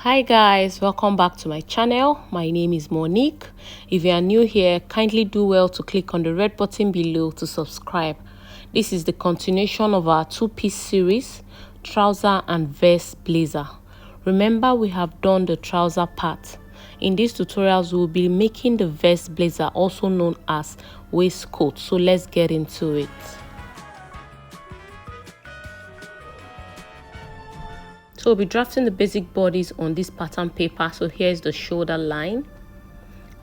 Hi guys, welcome back to my channel. My name is Monique. If you are new here, kindly do well to click on the red button below to subscribe. This is the continuation of our two-piece series, trouser and vest blazer. Remember, we have done the trouser part. In these tutorials, we will be making the vest blazer, also known as waistcoat. So let's get into it. So we'll be drafting the basic bodies on this pattern paper. So here's the shoulder line.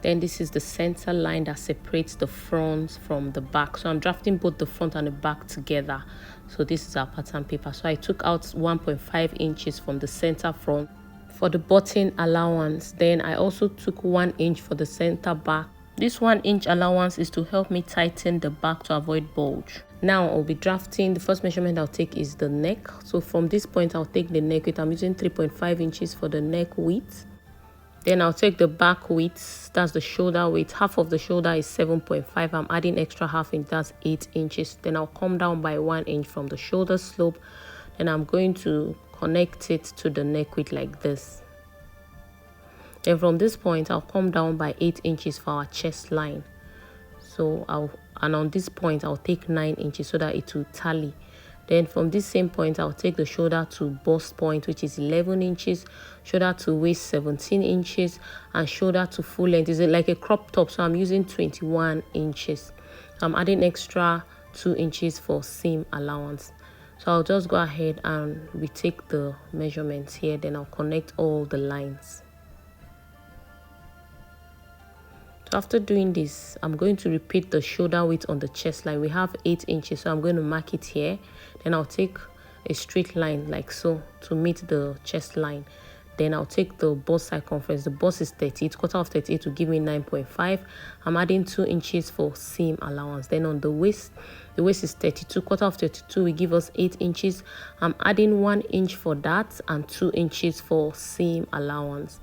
Then this is the center line that separates the front from the back. So I'm drafting both the front and the back together. So this is our pattern paper. So I took out 1.5 inches from the center front for the button allowance. Then I also took 1 inch for the center back. This 1 inch allowance is to help me tighten the back to avoid bulge. Now I'll be drafting. The first measurement I'll take is the neck. So from this point I'll take the neck width. I'm using 3.5 inches for the neck width. Then I'll take the back width, that's the shoulder width. Half of the shoulder is 7.5. I'm adding extra half inch, that's 8 inches. Then I'll come down by 1 inch from the shoulder slope. Then I'm going to connect it to the neck width like this. Then from this point I'll come down by 8 inches for our chest line. So on this point I'll take 9 inches so that it will tally. Then from this same point I'll take the shoulder to bust point, which is 11 inches, shoulder to waist 17 inches, and shoulder to full length is like a crop top, so I'm using 21 inches. So I'm adding extra 2 inches for seam allowance. So I'll just go ahead and retake the measurements here. Then I'll connect all the lines. So after doing this, I'm going to repeat the shoulder width on the chest line. We have 8 inches, so I'm going to mark it here. Then I'll take a straight line like so to meet the chest line. Then I'll take the bust circumference. The bust is 38, quarter of 38 will give me 9.5. I'm adding 2 inches for seam allowance. Then on the waist is 32, quarter of 32 will give us 8 inches. I'm adding 1 inch for that and 2 inches for seam allowance.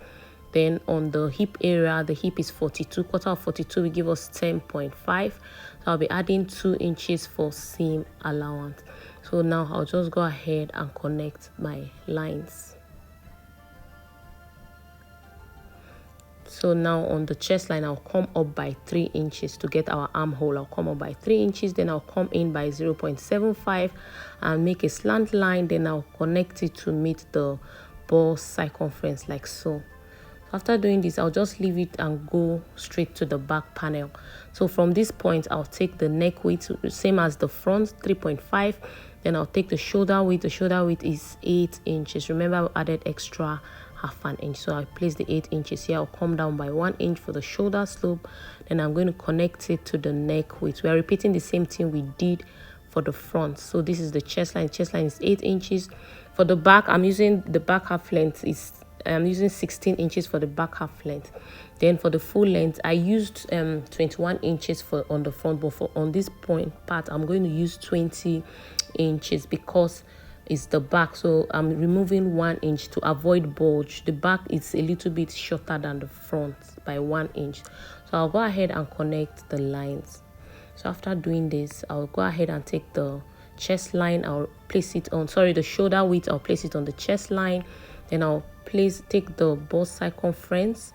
Then on the hip area, the hip is 42, quarter of 42 will give us 10.5. So I'll be adding 2 inches for seam allowance. So now I'll just go ahead and connect my lines. So now on the chest line, I'll come up by 3 inches to get our armhole. I'll come up by 3 inches, then I'll come in by 0.75 and make a slant line. Then I'll connect it to meet the bust circumference like so. After doing this, I'll just leave it and go straight to the back panel. So from this point, I'll take the neck width, same as the front, 3.5. Then I'll take the shoulder width. The shoulder width is 8 inches. Remember, I added extra half an inch. So I place the 8 inches here. I'll come down by 1 inch for the shoulder slope. Then I'm going to connect it to the neck width. We are repeating the same thing we did for the front. So this is the chest line. Chest line is 8 inches. For the back, I'm using the back half length I'm using 16 inches for the back half length. Then for the full length, I used 21 inches on the front, but on this part I'm going to use 20 inches because it's the back. So I'm removing 1 inch to avoid bulge. The back is a little bit shorter than the front by 1 inch. So I'll go ahead and connect the lines. So after doing this, I'll go ahead and take the chest line. I'll place it on, the shoulder width. I'll place it on the chest line. Then I'll take the bust circumference.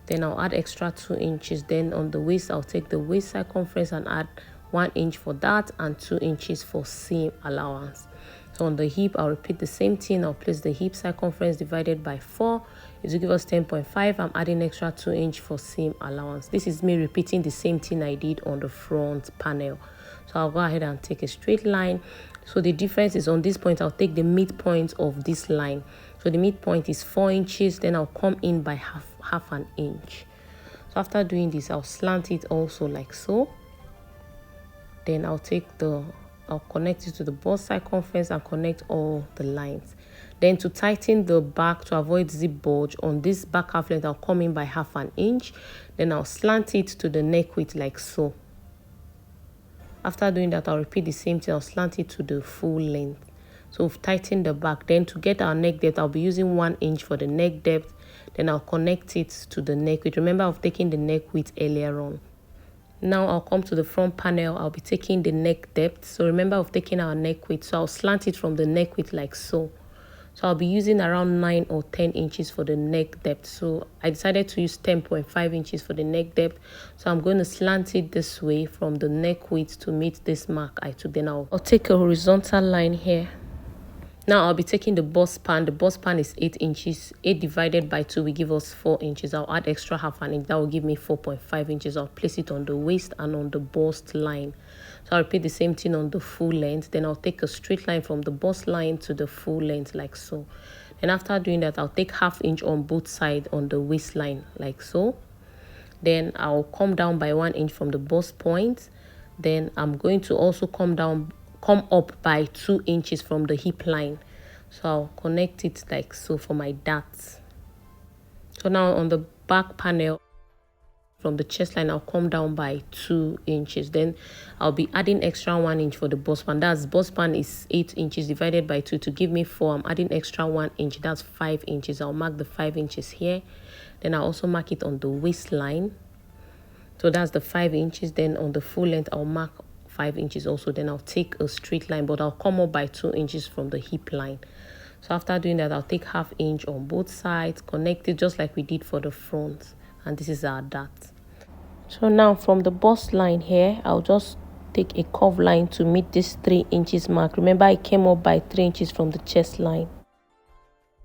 Then I'll add extra 2 inches. Then on the waist, I'll take the waist circumference and add 1 inch for that and 2 inches for seam allowance. So on the hip, I'll repeat the same thing. I'll place the hip circumference divided by 4. It will give us 10.5. I'm adding extra 2 inch for seam allowance. This is me repeating the same thing I did on the front panel. So I'll go ahead and take a straight line. So the difference is on this point, I'll take the midpoint of this line. So the midpoint is 4 inches. Then I'll come in by half an inch. So after doing this, I'll slant it also like so. Then I'll connect it to the bust circumference and connect all the lines. Then to tighten the back to avoid zip bulge, on this back half length, I'll come in by half an inch. Then I'll slant it to the neck width like so. After doing that, I'll repeat the same thing. I'll slant it to the full length. So we've tightened the back. Then to get our neck depth, I'll be using 1 inch for the neck depth. Then I'll connect it to the neck width. Remember, I've taken the neck width earlier on. Now I'll come to the front panel. I'll be taking the neck depth. So remember, I've taken our neck width. So I'll slant it from the neck width like so. So I'll be using around 9 or 10 inches for the neck depth. So I decided to use 10.5 inches for the neck depth. So I'm going to slant it this way from the neck width to meet this mark I took. Then I'll take a horizontal line here. Now I'll be taking the bust span. The bust span is 8 inches. 8 divided by 2 will give us 4 inches. I'll add extra half an inch. That will give me 4.5 inches. I'll place it on the waist and on the bust line. So I'll repeat the same thing on the full length. Then I'll take a straight line from the bust line to the full length like so. And after doing that, I'll take half inch on both sides on the waistline like so. Then I'll come down by 1 inch from the bust point. Then I'm going to also come up by 2 inches from the hip line. So I'll connect it like so for my darts. So now on the back panel from the chest line, I'll come down by 2 inches. Then I'll be adding extra 1 inch for the bust span. That's bust span is 8 inches divided by 2 to give me 4. I'm adding extra 1 inch. That's 5 inches. I'll mark the 5 inches here. Then I'll also mark it on the waistline. So that's the 5 inches. Then on the full length, I'll mark 5 inches also. Then I'll take a straight line, but I'll come up by 2 inches from the hip line. So after doing that, I'll take half inch on both sides, connect it just like we did for the front. And this is our dart. So now from the bust line here, I'll just take a curved line to meet this 3 inches mark. Remember, I came up by 3 inches from the chest line.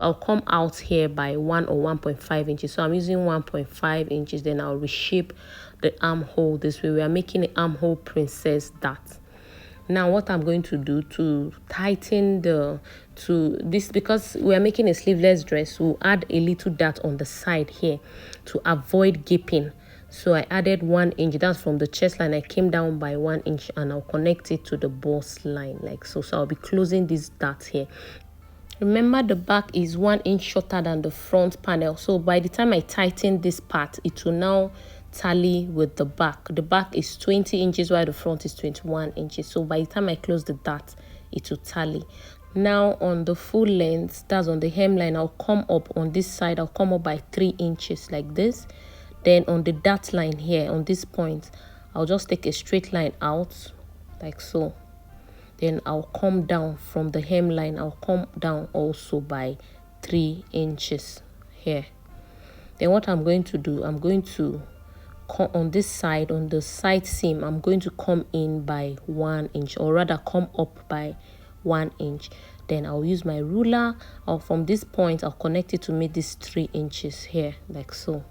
I'll come out here by 1 or 1.5 inches. So I'm using 1.5 inches. Then I'll reshape the armhole this way. We are making an armhole princess dart. Now what I'm going to do to tighten this, because we are making a sleeveless dress, we'll add a little dart on the side here to avoid gaping. So I added 1 inch. That's from the chest line. I came down by 1 inch and I'll connect it to the bust line like so. So I'll be closing this dart here. Remember, the back is 1 inch shorter than the front panel. So by the time I tighten this part, it will now tally with the back. The back is 20 inches while the front is 21 inches. So by the time I close the dart, it will tally. Now on the full length, that's on the hemline, I'll come up on this side. I'll come up by 3 inches like this. Then on the dart line here, on this point, I'll just take a straight line out like so. Then I'll come down from the hemline. I'll come down also by 3 inches here. Then what I'm going to do, I'm going to come on this side, on the side seam, I'm going to come in by 1 inch, or rather come up by 1 inch. Then I'll use my ruler, or from this point, I'll connect it to meet this 3 inches here, like so.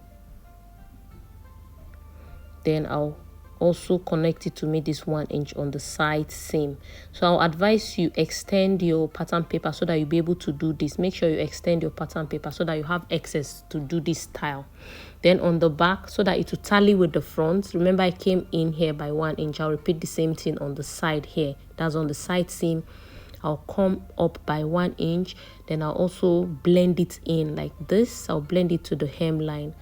Then I'll also connect it to meet this 1 inch on the side seam. So I'll advise you extend your pattern paper so that you'll be able to do this. Make sure you extend your pattern paper so that you have excess to do this style. Then on the back, so that it will tally with the front, remember I came in here by 1 inch. I'll repeat the same thing on the side here. That's on the side seam. I'll come up by 1 inch. Then I'll also blend it in like this. I'll blend it to the hemline.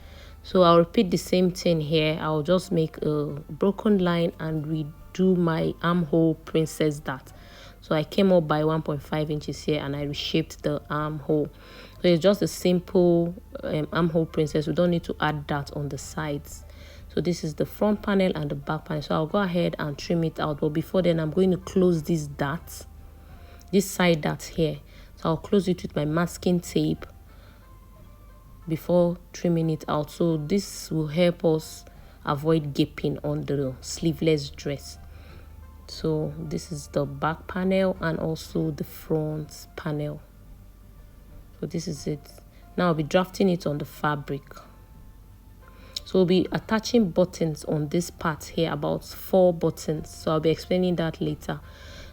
So I'll repeat the same thing here. I'll just make a broken line and redo my armhole princess dart. So I came up by 1.5 inches here and I reshaped the armhole. So it's just a simple armhole princess. We don't need to add that on the sides. So this is the front panel and the back panel. So I'll go ahead and trim it out. But before then, I'm going to close these darts, this side dart here. So I'll close it with my masking tape before trimming it out. So this will help us avoid gaping on the sleeveless dress. So this is the back panel and also the front panel. So this is it. Now I'll be drafting it on the fabric. So we'll be attaching buttons on this part here, about 4 buttons. So I'll be explaining that later.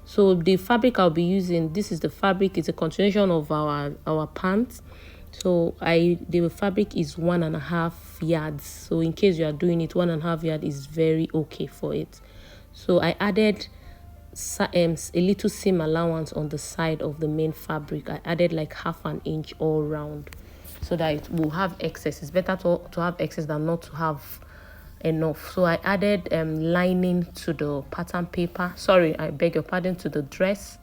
So the fabric I'll be using, this is the fabric. It's a continuation of our pants. So the fabric is 1.5 yards. So in case you are doing it, 1.5 yard is very okay for it. So I added a little seam allowance on the side of the main fabric. I added like 1/2 inch all round so that it will have excess. It's better to have excess than not to have enough. So I added lining to the pattern paper. Sorry, I beg your pardon, to the dress.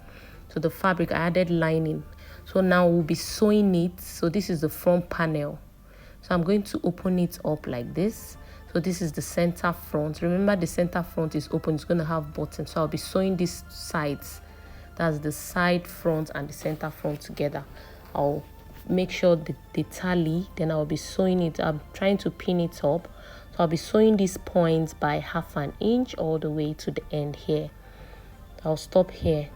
To the fabric, I added lining. So now we'll be sewing it. So this is the front panel. So I'm going to open it up like this. So this is the center front. Remember, the center front is open. It's going to have buttons. So I'll be sewing these sides. That's the side front and the center front together. I'll make sure the tally, then I'll be sewing it. I'm trying to pin it up, so I'll be sewing these points by 1/2 inch all the way to the end here. I'll stop here.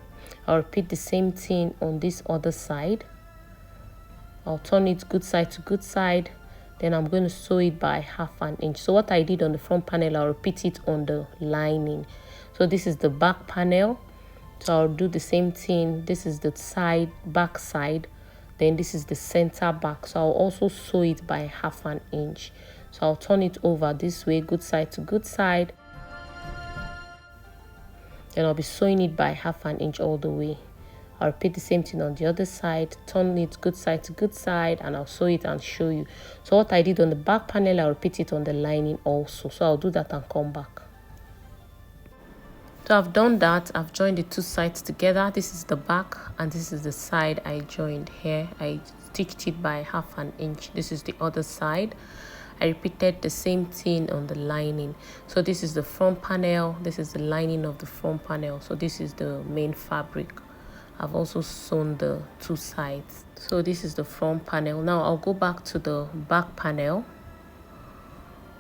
I'll repeat the same thing on this other side. I'll turn it good side to good side, then I'm going to sew it by 1/2 inch. So what I did on the front panel, I'll repeat it on the lining. So this is the back panel, so I'll do the same thing. This is the back side, then this is the center back, so I'll also sew it by 1/2 inch. So I'll turn it over this way, good side to good side, then I'll be sewing it by 1/2 inch all the way. I'll repeat the same thing on the other side, turn it good side to good side, and I'll sew it and show you. So what I did on the back panel, I'll repeat it on the lining also. So I'll do that and come back. So I've done that. I've joined the two sides together. This is the back and this is the side I joined here. I stitched it by 1/2 inch. This is the other side. I repeated the same thing on the lining. So this is the front panel, this is the lining of the front panel, so this is the main fabric. I've also sewn the two sides. So this is the front panel. Now I'll go back to the back panel.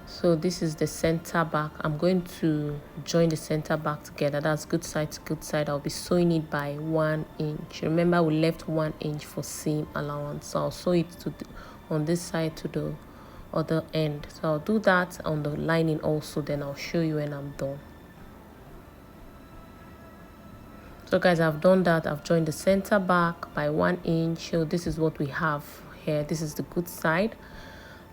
So this is the center back. I'm going to join the center back together. That's good side to good side. I'll be sewing it by 1 inch. Remember, we left 1 inch for seam allowance, so I'll sew it on this side to the other end. So I'll do that on the lining also, then I'll show you when I'm done. So guys, I've done that. I've joined the center back by 1 inch. So this is what we have here. This is the good side.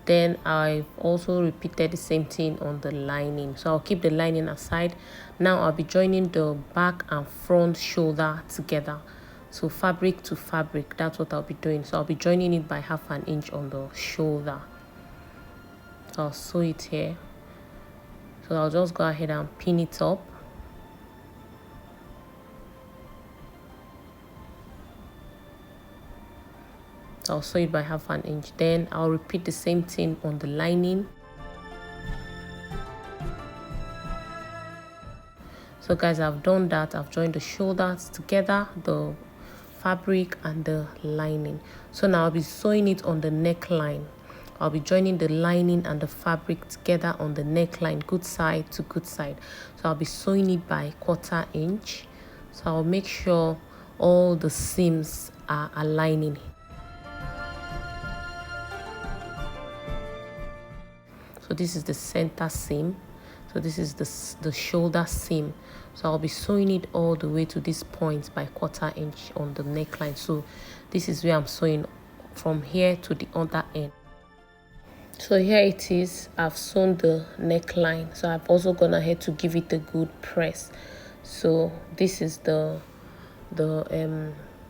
Then I've also repeated the same thing on the lining, so I'll keep the lining aside. Now I'll be joining the back and front shoulder together, so fabric to fabric, that's what I'll be doing. So I'll be joining it by 1/2 inch on the shoulder. So I'll sew it here. So I'll just go ahead and pin it up. I'll sew it by 1/2 inch. Then I'll repeat the same thing on the lining. So guys, I've done that. I've joined the shoulders together, the fabric and the lining. So now I'll be sewing it on the neckline. I'll be joining the lining and the fabric together on the neckline, good side to good side. So I'll be sewing it by 1/4 inch. So I'll make sure all the seams are aligning. So this is the center seam. So this is the shoulder seam. So I'll be sewing it all the way to this point by 1/4 inch on the neckline. So this is where I'm sewing from here to the other end. So here it is. I've sewn the neckline. So I've also gone ahead to give it a good press. So this is the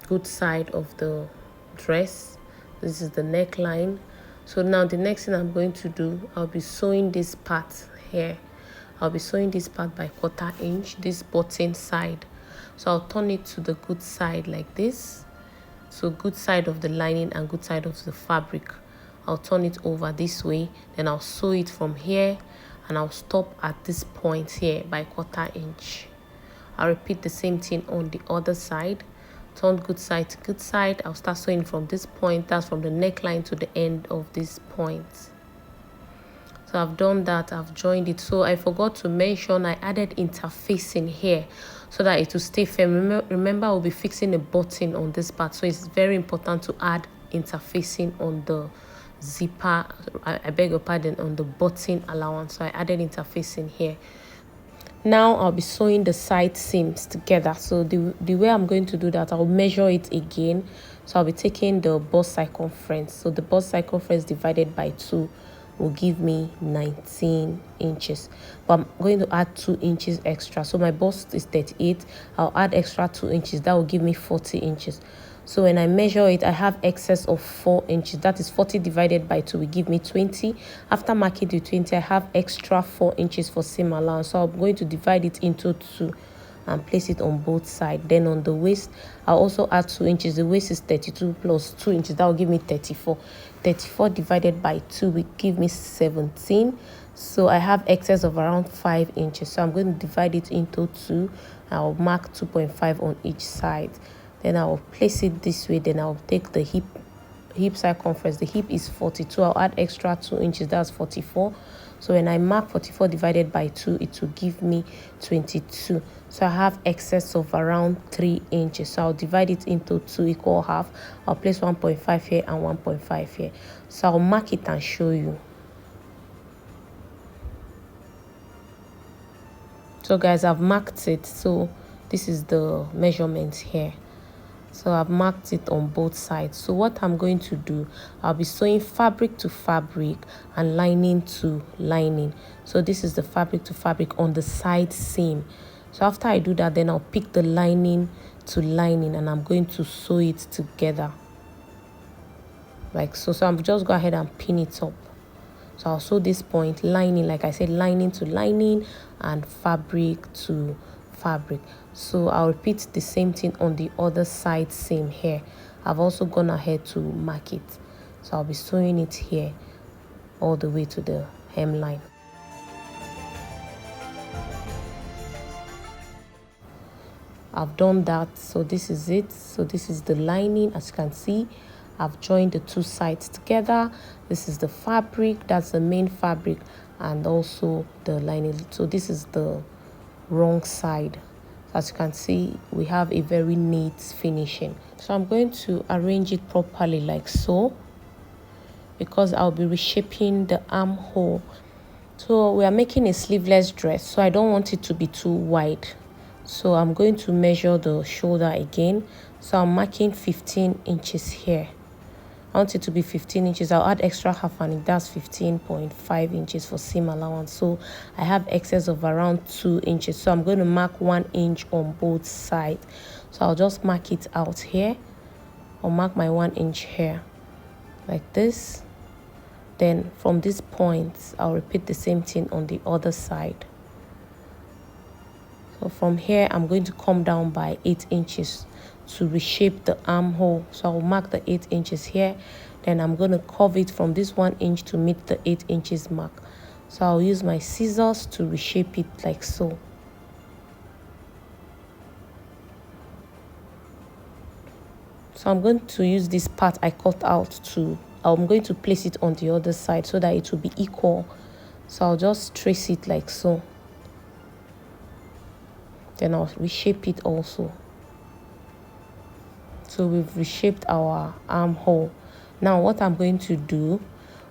good side of the dress. This is the neckline. So now the next thing I'm going to do, I'll be sewing this part here. I'll be sewing this part by 1/4 inch, this button side. So I'll turn it to the good side like this. So good side of the lining and good side of the fabric. I'll turn it over this way, then I'll sew it from here and I'll stop at this point here by 1/4 inch. I'll repeat the same thing on the other side. Turn good side to good side. I'll start sewing from this point, that's from the neckline to the end of this point. So I've done that. I've joined it. So I forgot to mention I added interfacing here so that it will stay firm. Remember I'll be fixing a button on this part, so it's very important to add interfacing on the zipper, I beg your pardon, on the button allowance. So I added interfacing here. Now I'll be sewing the side seams together. So the way I'm going to do that, I'll measure it again. So I'll be taking the bust circumference. So the bust circumference divided by 2 will give me 19 inches. But I'm going to add 2 inches extra. So my bust is 38. I'll add extra 2 inches. That will give me 40 inches. So when I measure it, I have excess of 4 inches. That is 40 divided by 2 will give me 20. After marking the 20, I have extra 4 inches for seam allowance. So I'm going to divide it into 2 and place it on both sides. Then on the waist, I'll also add 2 inches. The waist is 32 plus 2 inches. That will give me 34. 34 divided by 2 will give me 17. So I have excess of around 5 inches. So I'm going to divide it into 2. I'll mark 2.5 on each side. Then I'll place it this way. Then I'll take the hip hip circumference. The hip is 42. I'll add extra 2 inches. That's 44. So when I mark 44 divided by 2, it will give me 22. So I have excess of around 3 inches. So I'll divide it into 2 equal half. I'll place 1.5 here and 1.5 here. So I'll mark it and show you. So guys, I've marked it. So this is the measurement here. So I've marked it on both sides. So what I'm going to do, I'll be sewing fabric to fabric and lining to lining. So this is the fabric to fabric on the side seam. So after I do that, then I'll pick the lining to lining and I'm going to sew it together like so. So I'm just go ahead and pin it up. So I'll sew this point, lining, like I said, lining to lining and fabric to fabric. So I'll repeat the same thing on the other side seam here. I've also gone ahead to mark it. So I'll be sewing it here all the way to the hemline. I've done that. So this is it. So this is the lining. As you can see, I've joined the two sides together. This is the fabric, that's the main fabric, and also the lining. So this is the wrong side. As you can see, we have a very neat finishing. So I'm going to arrange it properly like so, because I'll be reshaping the armhole. So we are making a sleeveless dress, so I don't want it to be too wide. So I'm going to measure the shoulder again. So I'm marking 15 inches here. I want it to be 15 inches. I'll add extra half an inch. That's 15.5 inches for seam allowance. So I have excess of around 2 inches. So I'm going to mark 1 inch on both sides. So I'll just mark it out here. I'll mark my 1 inch here like this. Then from this point, I'll repeat the same thing on the other side. So from here, I'm going to come down by 8 inches to reshape the armhole. So I'll mark the 8 inches here. Then I'm going to curve it from this 1 inch to meet the 8 inches mark. So I'll use my scissors to reshape it like so. So I'm going to use this part I cut out I'm going to place it on the other side so that it will be equal. So I'll just trace it like so. Then I'll reshape it also. So we've reshaped our armhole. Now what I'm going to do,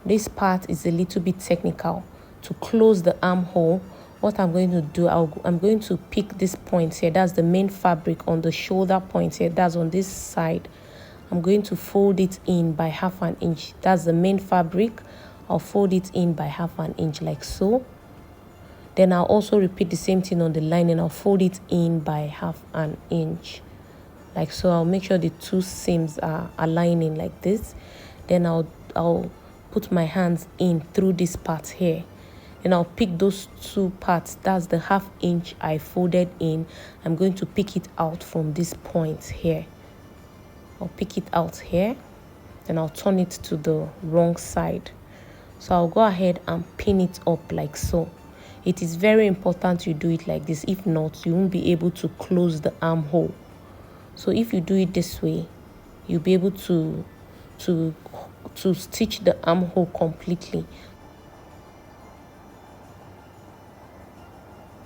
this part is a little bit technical. To close the armhole, what I'm going to do, I'm going to pick this point here. That's the main fabric on the shoulder point here. That's on this side. I'm going to fold it in by half an inch. That's the main fabric. I'll fold it in by half an inch like so. Then I'll also repeat the same thing on the lining. I'll fold it in by half an inch like so. I'll make sure the two seams are aligning like this. Then I'll put my hands in through this part here. And I'll pick those two parts. That's the half inch I folded in. I'm going to pick it out from this point here. I'll pick it out here. Then I'll turn it to the wrong side. So I'll go ahead and pin it up like so. It is very important you do it like this. If not, you won't be able to close the armhole. So if you do it this way, you'll be able to stitch the armhole completely.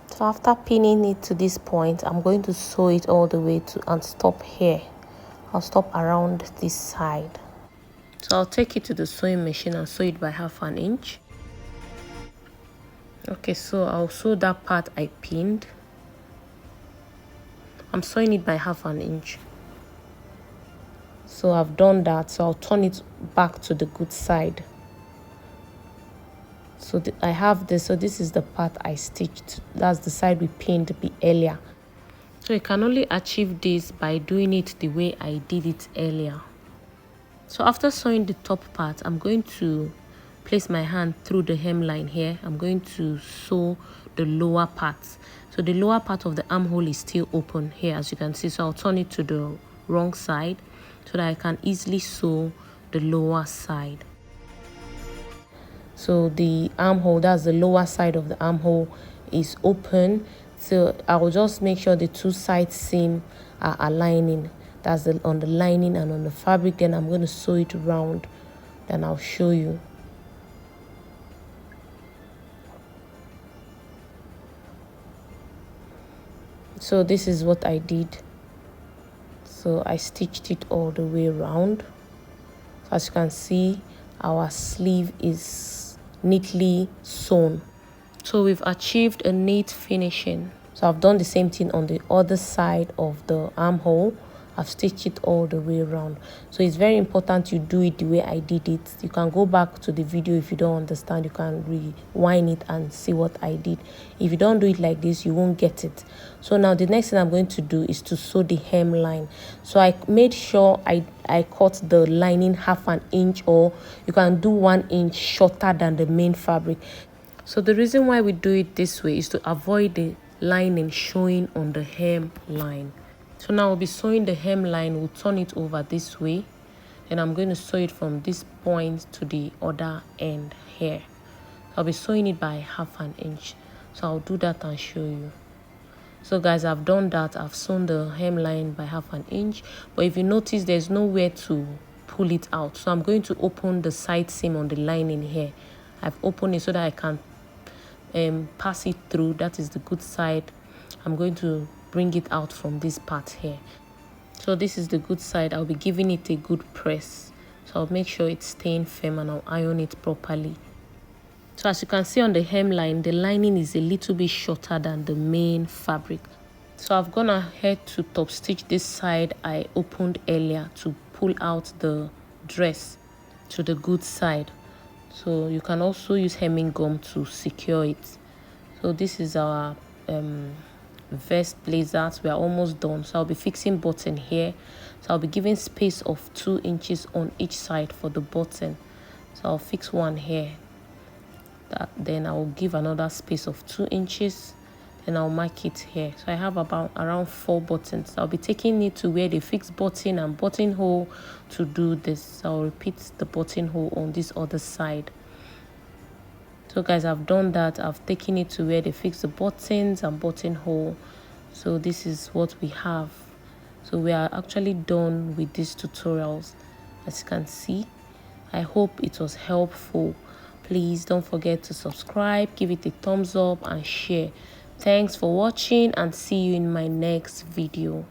So after pinning it to this point, I'm going to sew it all the way to and stop here. I'll stop around this side. So I'll take it to the sewing machine and sew it by half an inch. Okay, so I'll sew that part I pinned. I'm sewing it by half an inch. So I've done that. So I'll turn it back to the good side. So I have this. So this is the part I stitched. That's the side we pinned earlier. So you can only achieve this by doing it the way I did it earlier. So after sewing the top part, I'm going to place my hand through the hemline here. I'm going to sew the lower part. So the lower part of the armhole is still open here, as you can see. So I'll turn it to the wrong side so that I can easily sew the lower side. So the armhole, that's the lower side of the armhole, is open. So I will just make sure the two side seam are aligning. That's on the lining and on the fabric. Then I'm going to sew it round, then I'll show you. So this is what I did. So I stitched it all the way around. So as you can see, our sleeve is neatly sewn. So we've achieved a neat finishing. So I've done the same thing on the other side of the armhole. I've stitched it all the way around. So it's very important you do it the way I did it. You can go back to the video if you don't understand. You can rewind it and see what I did. If you don't do it like this, you won't get it. So now the next thing I'm going to do is to sew the hemline. So I made sure I cut the lining 1/2 inch, or you can do 1 inch shorter than the main fabric. So the reason why we do it this way is to avoid the lining showing on the hemline. So now we'll be sewing the hemline. We'll turn it over this way, and I'm going to sew it from this point to the other end here. I'll be sewing it by 1/2 inch. So I'll do that and show you. So guys, I've done that. I've sewn the hemline by 1/2 inch, but if you notice, there's nowhere to pull it out. So I'm going to open the side seam on the lining here. I've opened it so that I can pass it through. That is the good side. I'm going to bring it out from this part here. So this is the good side. I'll be giving it a good press. So I'll make sure it's staying firm, and I'll iron it properly. So as you can see on the hemline, the lining is a little bit shorter than the main fabric. So I've gone ahead to top stitch this side I opened earlier to pull out the dress to the good side. So you can also use hemming gum to secure it. So this is our vest blazers. We are almost done. So I'll be fixing button here. So I'll be giving space of 2 inches on each side for the button. So I'll fix one here. Then I'll give another space of 2 inches, and I'll mark it here. So I have around 4 buttons. I'll be taking it to where they fix button and buttonhole to do this. So I'll repeat the buttonhole on this other side. So guys, I've done that. I've taken it to where they fix the buttons and buttonhole. So this is what we have. So we are actually done with these tutorials, as you can see. I hope it was helpful. Please don't forget to subscribe, give it a thumbs up and share. Thanks for watching, and see you in my next video.